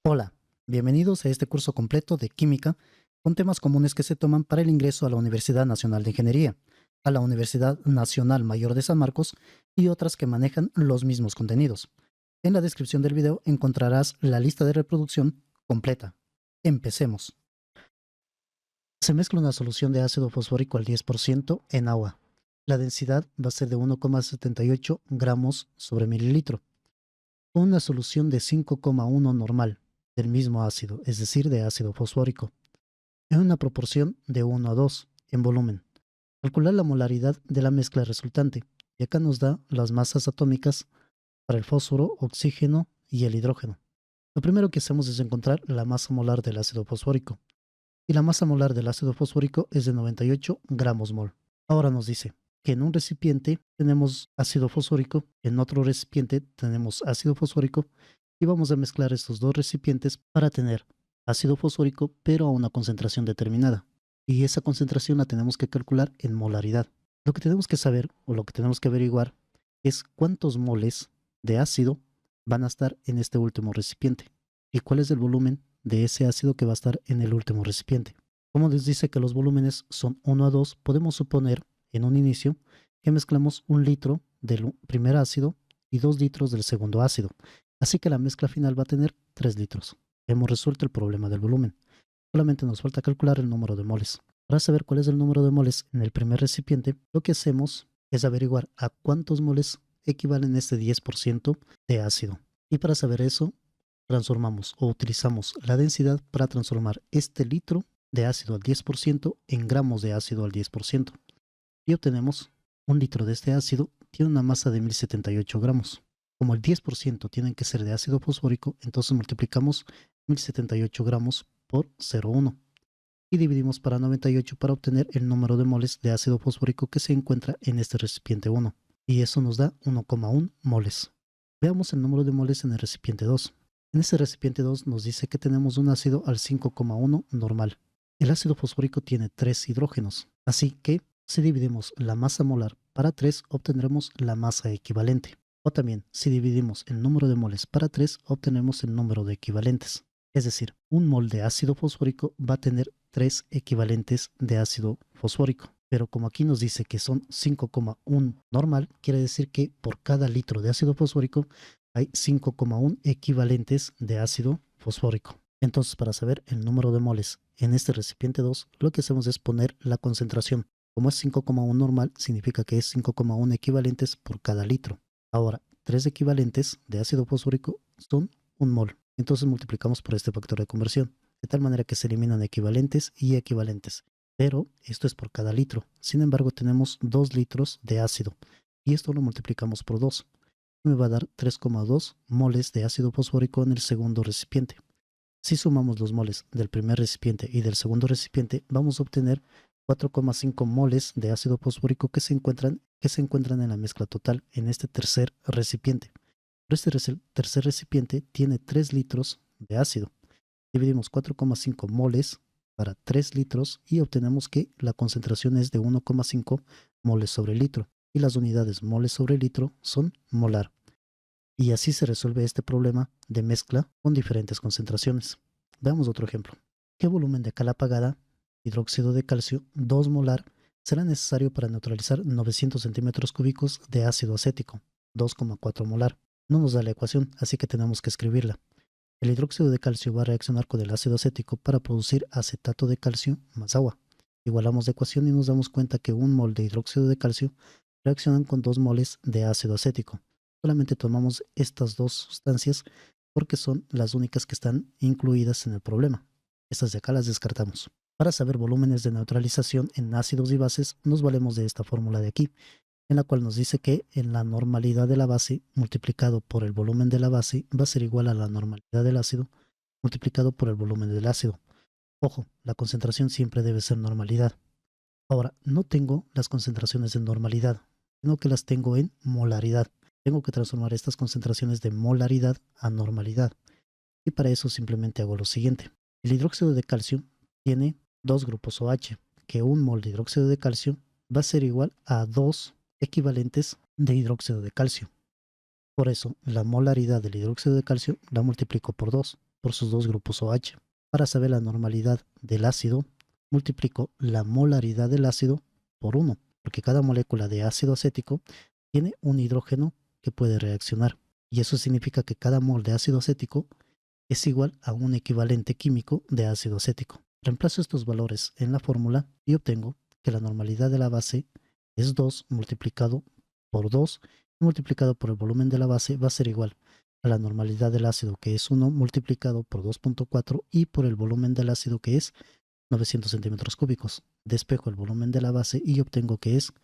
Hola, bienvenidos a este curso completo de Química con temas comunes que se toman para el ingreso a la Universidad Nacional de Ingeniería, a la Universidad Nacional Mayor de San Marcos y otras que manejan los mismos contenidos. En la descripción del video encontrarás la lista de reproducción completa. Empecemos. Se mezcla una solución de ácido fosfórico al 10% en agua. La densidad va a ser de 1,78 gramos sobre mililitro. Una solución de 5,1 normal del mismo ácido, es decir, de ácido fosfórico, en una proporción de 1 a 2 en volumen. Calcular la molaridad de la mezcla resultante, y acá nos da las masas atómicas para el fósforo, oxígeno y el hidrógeno. Lo primero que hacemos es encontrar la masa molar del ácido fosfórico, y la masa molar del ácido fosfórico es de 98 gramos mol. Ahora nos dice que en un recipiente tenemos ácido fosfórico, en otro recipiente tenemos ácido fosfórico, y vamos a mezclar estos dos recipientes para tener ácido fosfórico, pero a una concentración determinada. Y esa concentración la tenemos que calcular en molaridad. Lo que tenemos que saber, o lo que tenemos que averiguar, es cuántos moles de ácido van a estar en este último recipiente y cuál es el volumen de ese ácido que va a estar en el último recipiente. Como les dice que los volúmenes son 1 a 2, podemos suponer en un inicio que mezclamos 1 litro del primer ácido y 2 litros del segundo ácido. Así que la mezcla final va a tener 3 litros. Hemos resuelto el problema del volumen. Solamente nos falta calcular el número de moles. Para saber cuál es el número de moles en el primer recipiente, lo que hacemos es averiguar a cuántos moles equivalen este 10% de ácido. Y para saber eso, transformamos o utilizamos la densidad para transformar este litro de ácido al 10% en gramos de ácido al 10%. Y obtenemos 1 litro de este ácido tiene una masa de 1078 gramos. Como el 10% tienen que ser de ácido fosfórico, entonces multiplicamos 1078 gramos por 0,1 y dividimos para 98 para obtener el número de moles de ácido fosfórico que se encuentra en este recipiente 1. Y eso nos da 1,1 moles. Veamos el número de moles en el recipiente 2. En este recipiente 2 nos dice que tenemos un ácido al 5,1 normal. El ácido fosfórico tiene 3 hidrógenos, así que si dividimos la masa molar para 3 obtendremos la masa equivalente. O también, si dividimos el número de moles para 3 obtenemos el número de equivalentes. Es decir, un mol de ácido fosfórico va a tener 3 equivalentes de ácido fosfórico. Pero como aquí nos dice que son 5,1 normal, quiere decir que por cada litro de ácido fosfórico hay 5,1 equivalentes de ácido fosfórico. Entonces, para saber el número de moles en este recipiente 2, lo que hacemos es poner la concentración. Como es 5,1 normal, significa que es 5,1 equivalentes por cada litro. Ahora, 3 equivalentes de ácido fosfórico son 1 mol. Entonces multiplicamos por este factor de conversión, de tal manera que se eliminan equivalentes y equivalentes. Pero esto es por cada litro. Sin embargo, tenemos 2 litros de ácido y esto lo multiplicamos por 2. Me va a dar 3,2 moles de ácido fosfórico en el segundo recipiente. Si sumamos los moles del primer recipiente y del segundo recipiente, vamos a obtener 4,5 moles de ácido fosfórico que se encuentran en la mezcla total en este tercer recipiente. Pero este tercer recipiente tiene 3 litros de ácido. Dividimos 4,5 moles para 3 litros y obtenemos que la concentración es de 1,5 moles sobre litro y las unidades moles sobre litro son molar. Y así se resuelve este problema de mezcla con diferentes concentraciones. Veamos otro ejemplo. ¿Qué volumen de cal apagada, hidróxido de calcio 2 molar, será necesario para neutralizar 900 centímetros cúbicos de ácido acético, 2,4 molar? No nos da la ecuación, así que tenemos que escribirla. El hidróxido de calcio va a reaccionar con el ácido acético para producir acetato de calcio más agua. Igualamos la ecuación y nos damos cuenta que 1 mol de hidróxido de calcio reaccionan con 2 moles de ácido acético. Solamente tomamos estas dos sustancias porque son las únicas que están incluidas en el problema. Estas de acá las descartamos. Para saber volúmenes de neutralización en ácidos y bases, nos valemos de esta fórmula de aquí, en la cual nos dice que en la normalidad de la base multiplicado por el volumen de la base va a ser igual a la normalidad del ácido multiplicado por el volumen del ácido. Ojo, la concentración siempre debe ser normalidad. Ahora, no tengo las concentraciones en normalidad, sino que las tengo en molaridad. Tengo que transformar estas concentraciones de molaridad a normalidad. Y para eso simplemente hago lo siguiente. El hidróxido de calcio tiene 2 grupos OH, que 1 mol de hidróxido de calcio va a ser igual a 2 equivalentes de hidróxido de calcio. Por eso, la molaridad del hidróxido de calcio la multiplico por 2 por sus dos grupos OH. Para saber la normalidad del ácido, multiplico la molaridad del ácido por 1, porque cada molécula de ácido acético tiene un hidrógeno que puede reaccionar. Y eso significa que cada mol de ácido acético es igual a un equivalente químico de ácido acético. Reemplazo estos valores en la fórmula y obtengo que la normalidad de la base es 2 multiplicado por 2 multiplicado por el volumen de la base va a ser igual a la normalidad del ácido, que es 1 multiplicado por 2.4 y por el volumen del ácido, que es 900 centímetros cúbicos. Despejo el volumen de la base y obtengo que es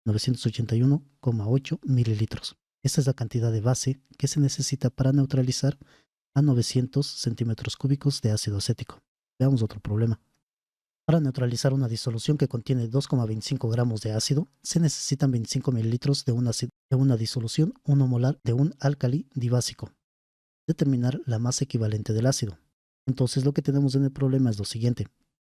981,8 mililitros. Esta es la cantidad de base que se necesita para neutralizar a 900 centímetros cúbicos de ácido acético. Veamos otro problema. Para neutralizar una disolución que contiene 2,25 gramos de ácido, se necesitan 25 mililitros de una disolución 1 molar de un álcali dibásico. Determinar la masa equivalente del ácido. Entonces lo que tenemos en el problema es lo siguiente.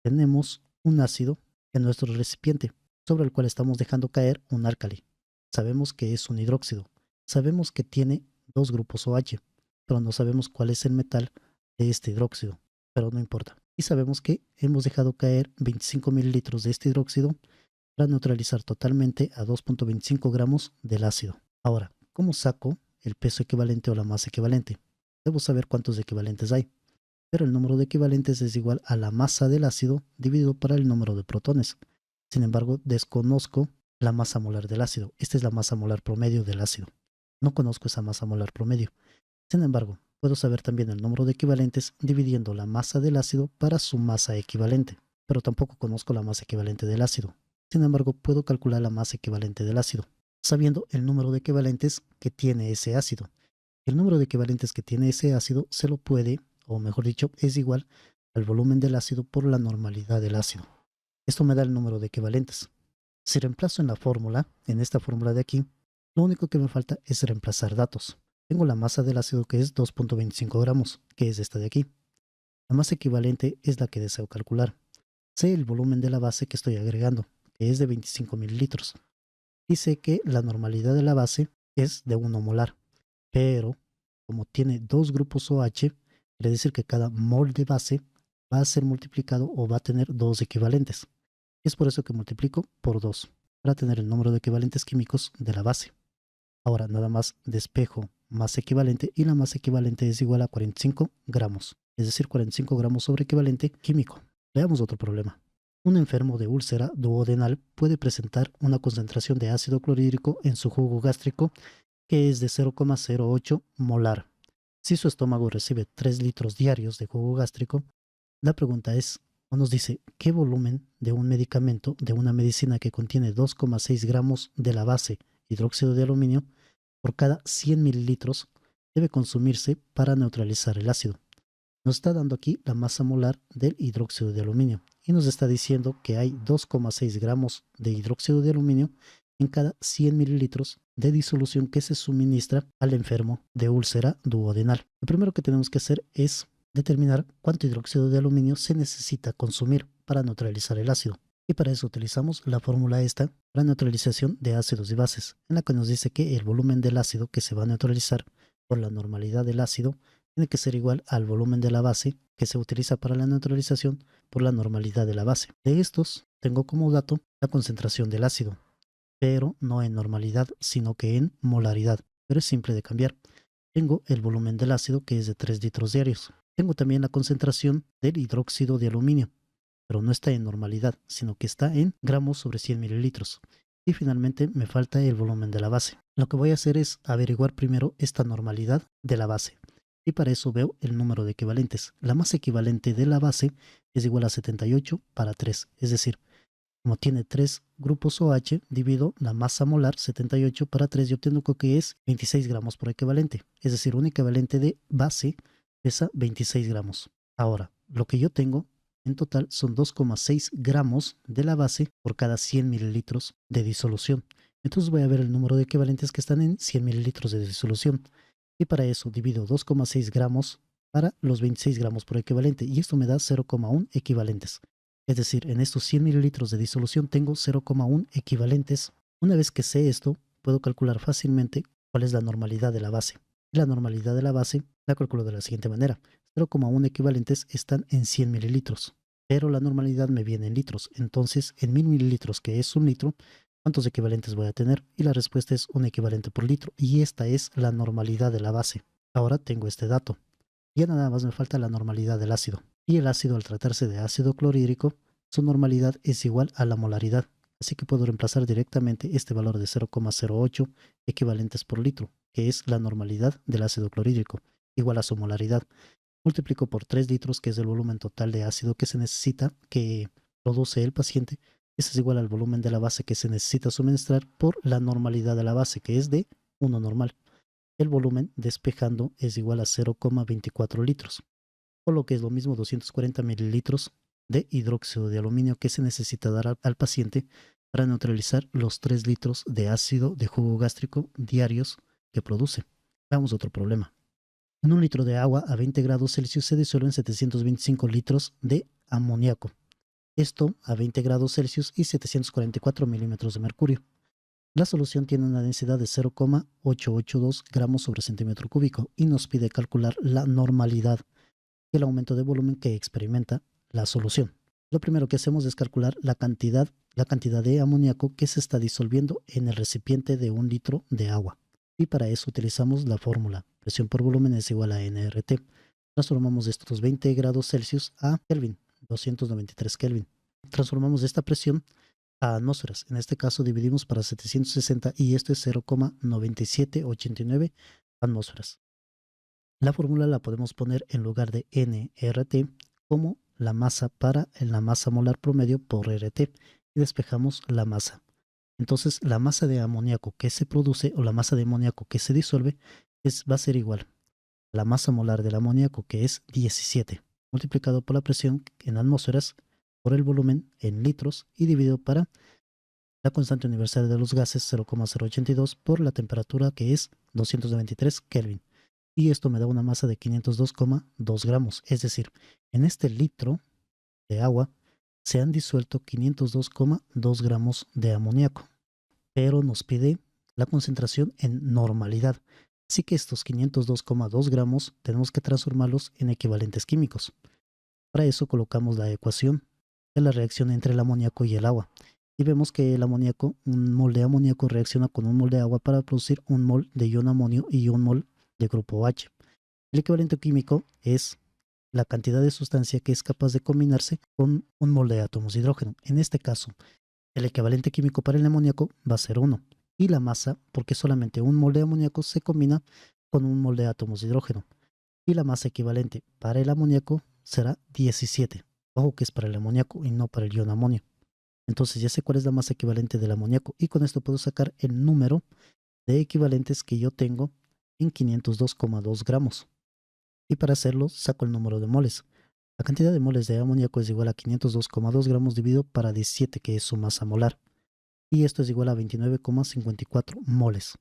Tenemos un ácido en nuestro recipiente, sobre el cual estamos dejando caer un álcali. Sabemos que es un hidróxido. Sabemos que tiene dos grupos OH, pero no sabemos cuál es el metal de este hidróxido, pero no importa. Y sabemos que hemos dejado caer 25 mililitros de este hidróxido para neutralizar totalmente a 2.25 gramos del ácido. Ahora, ¿cómo saco el peso equivalente o la masa equivalente? Debo saber cuántos equivalentes hay, pero el número de equivalentes es igual a la masa del ácido dividido por el número de protones. Sin embargo, desconozco la masa molar del ácido. Esta es la masa molar promedio del ácido. No conozco esa masa molar promedio. Sin embargo, puedo saber también el número de equivalentes dividiendo la masa del ácido para su masa equivalente, pero tampoco conozco la masa equivalente del ácido. Sin embargo, puedo calcular la masa equivalente del ácido, sabiendo el número de equivalentes que tiene ese ácido. El número de equivalentes que tiene ese ácido se lo puede, o mejor dicho, es igual al volumen del ácido por la normalidad del ácido. Esto me da el número de equivalentes. Si reemplazo en la fórmula, en esta fórmula de aquí, lo único que me falta es reemplazar datos. Tengo la masa del ácido que es 2.25 gramos, que es esta de aquí. La masa equivalente es la que deseo calcular. Sé el volumen de la base que estoy agregando, que es de 25 mililitros. Y sé que la normalidad de la base es de 1 molar. Pero, como tiene dos grupos OH, quiere decir que cada mol de base va a ser multiplicado o va a tener dos equivalentes. Es por eso que multiplico por 2, para tener el número de equivalentes químicos de la base. Ahora nada más despejo masa equivalente y la masa equivalente es igual a 45 gramos, es decir, 45 gramos sobre equivalente químico. Veamos otro problema. Un enfermo de úlcera duodenal puede presentar una concentración de ácido clorhídrico en su jugo gástrico que es de 0,08 molar. Si su estómago recibe 3 litros diarios de jugo gástrico, la pregunta es, o nos dice, ¿qué volumen de un medicamento, de una medicina que contiene 2,6 gramos de la base hidróxido de aluminio, por cada 100 mililitros debe consumirse para neutralizar el ácido? Nos está dando aquí la masa molar del hidróxido de aluminio y nos está diciendo que hay 2,6 gramos de hidróxido de aluminio en cada 100 mililitros de disolución que se suministra al enfermo de úlcera duodenal. Lo primero que tenemos que hacer es determinar cuánto hidróxido de aluminio se necesita consumir para neutralizar el ácido. Y para eso utilizamos la fórmula esta, la neutralización de ácidos y bases, en la que nos dice que el volumen del ácido que se va a neutralizar por la normalidad del ácido tiene que ser igual al volumen de la base que se utiliza para la neutralización por la normalidad de la base. De estos, tengo como dato la concentración del ácido, pero no en normalidad, sino que en molaridad. Pero es simple de cambiar. Tengo el volumen del ácido, que es de 3 litros diarios. Tengo también la concentración del hidróxido de aluminio, pero no está en normalidad, sino que está en gramos sobre 100 mililitros. Y finalmente me falta el volumen de la base. Lo que voy a hacer es averiguar primero esta normalidad de la base. Y para eso veo el número de equivalentes. La masa equivalente de la base es igual a 78 para 3. Es decir, como tiene 3 grupos OH, divido la masa molar 78 para 3 y obtengo que es 26 gramos por equivalente. Es decir, un equivalente de base pesa 26 gramos. Ahora, lo que yo tengo en total son 2,6 gramos de la base por cada 100 mililitros de disolución. Entonces voy a ver el número de equivalentes que están en 100 mililitros de disolución. Y para eso divido 2,6 gramos para los 26 gramos por equivalente. Y esto me da 0,1 equivalentes. Es decir, en estos 100 mililitros de disolución tengo 0,1 equivalentes. Una vez que sé esto, puedo calcular fácilmente cuál es la normalidad de la base. Y la normalidad de la base la calculo de la siguiente manera. 0,1 equivalentes están en 100 mililitros, pero la normalidad me viene en litros. Entonces, en 1000 mililitros, que es un litro, ¿cuántos equivalentes voy a tener? Y la respuesta es un equivalente por litro. Y esta es la normalidad de la base. Ahora tengo este dato. Ya nada más me falta la normalidad del ácido. Y el ácido, al tratarse de ácido clorhídrico, su normalidad es igual a la molaridad. Así que puedo reemplazar directamente este valor de 0,08 equivalentes por litro, que es la normalidad del ácido clorhídrico, igual a su molaridad. Multiplico por 3 litros, que es el volumen total de ácido que se necesita, que produce el paciente. Ese es igual al volumen de la base que se necesita suministrar por la normalidad de la base, que es de 1 normal. El volumen despejando es igual a 0,24 litros, o lo que es lo mismo 240 mililitros de hidróxido de aluminio que se necesita dar al paciente para neutralizar los 3 litros de ácido de jugo gástrico diarios que produce. Veamos otro problema. En un litro de agua a 20 grados Celsius se disuelven 725 litros de amoníaco. Esto a 20 grados Celsius y 744 milímetros de mercurio. La solución tiene una densidad de 0,882 gramos sobre centímetro cúbico y nos pide calcular la normalidad y el aumento de volumen que experimenta la solución. Lo primero que hacemos es calcular la cantidad de amoníaco que se está disolviendo en el recipiente de un litro de agua. Y para eso utilizamos la fórmula. Presión por volumen es igual a nRT. Transformamos estos 20 grados Celsius a Kelvin, 293 Kelvin. Transformamos esta presión a atmósferas. En este caso dividimos para 760 y esto es 0,9789 atmósferas. La fórmula la podemos poner en lugar de nRT como la masa para la masa molar promedio por RT y despejamos la masa. Entonces la masa de amoníaco que se produce o la masa de amoníaco que se disuelve va a ser igual a la masa molar del amoníaco, que es 17, multiplicado por la presión en atmósferas por el volumen en litros y dividido para la constante universal de los gases 0,082 por la temperatura, que es 293 Kelvin. Y esto me da una masa de 502,2 gramos. Es decir, en este litro de agua se han disuelto 502,2 gramos de amoníaco, pero nos pide la concentración en normalidad. Así que estos 502,2 gramos tenemos que transformarlos en equivalentes químicos. Para eso colocamos la ecuación de la reacción entre el amoníaco y el agua. Y vemos que el amoníaco, un mol de amoníaco reacciona con un mol de agua para producir un mol de ion amonio y un mol de grupo H. El equivalente químico es la cantidad de sustancia que es capaz de combinarse con un mol de átomos de hidrógeno. En este caso, el equivalente químico para el amoníaco va a ser 1. Y la masa, porque solamente un mol de amoníaco se combina con un mol de átomos de hidrógeno. Y la masa equivalente para el amoníaco será 17. Ojo que es para el amoníaco y no para el ion amonio. Entonces ya sé cuál es la masa equivalente del amoníaco y con esto puedo sacar el número de equivalentes que yo tengo en 502,2 gramos. Y para hacerlo saco el número de moles. La cantidad de moles de amoníaco es igual a 502,2 gramos dividido para 17, que es su masa molar. Y esto es igual a 29,54 moles.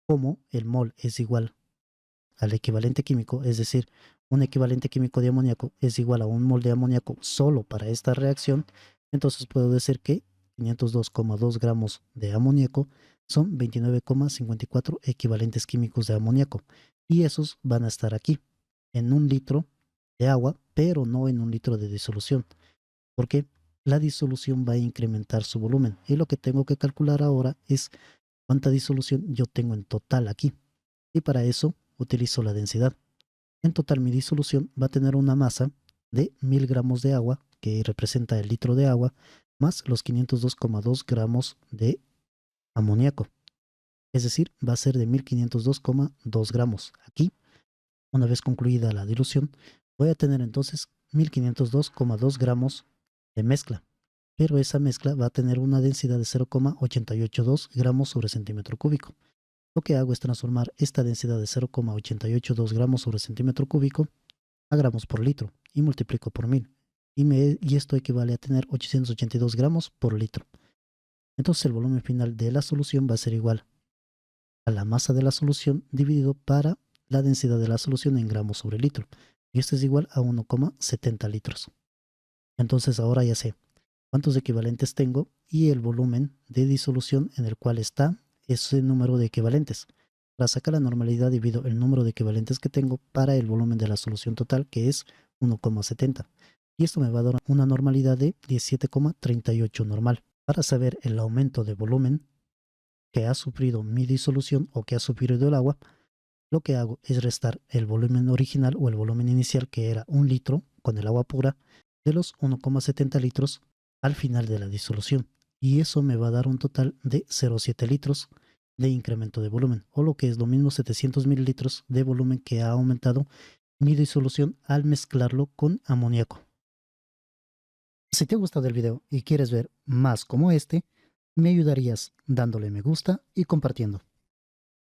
Como el mol es igual al equivalente químico, es decir, un equivalente químico de amoníaco es igual a un mol de amoníaco solo para esta reacción, entonces puedo decir que 502,2 gramos de amoníaco son 29,54 equivalentes químicos de amoníaco. Y esos van a estar aquí, en un litro de agua, pero no en un litro de disolución, porque la disolución va a incrementar su volumen. Y lo que tengo que calcular ahora es cuánta disolución yo tengo en total aquí. Y para eso utilizo la densidad. En total mi disolución va a tener una masa de 1000 gramos de agua, que representa el litro de agua, más los 502,2 gramos de amoníaco. Es decir, va a ser de 1502,2 gramos. Aquí, una vez concluida la dilución, voy a tener entonces 1502,2 gramos de mezcla. Pero esa mezcla va a tener una densidad de 0,882 gramos sobre centímetro cúbico. Lo que hago es transformar esta densidad de 0,882 gramos sobre centímetro cúbico a gramos por litro y multiplico por 1000. Y esto equivale a tener 882 gramos por litro. Entonces el volumen final de la solución va a ser igual a la masa de la solución dividido para la densidad de la solución en gramos sobre litro. Y esto es igual a 1,70 litros. Entonces ahora ya sé cuántos equivalentes tengo y el volumen de disolución en el cual está ese número de equivalentes. Para sacar la normalidad divido el número de equivalentes que tengo para el volumen de la solución total, que es 1,70. Y esto me va a dar una normalidad de 17,38 normal. Para saber el aumento de volumen que ha sufrido mi disolución o que ha sufrido el agua, lo que hago es restar el volumen original o el volumen inicial, que era 1 litro con el agua pura, de los 1,70 litros al final de la disolución. Y eso me va a dar un total de 0,7 litros de incremento de volumen, o lo que es lo mismo 700 mililitros de volumen que ha aumentado mi disolución al mezclarlo con amoníaco. Si te ha gustado el video y quieres ver más como este, me ayudarías dándole me gusta y compartiendo.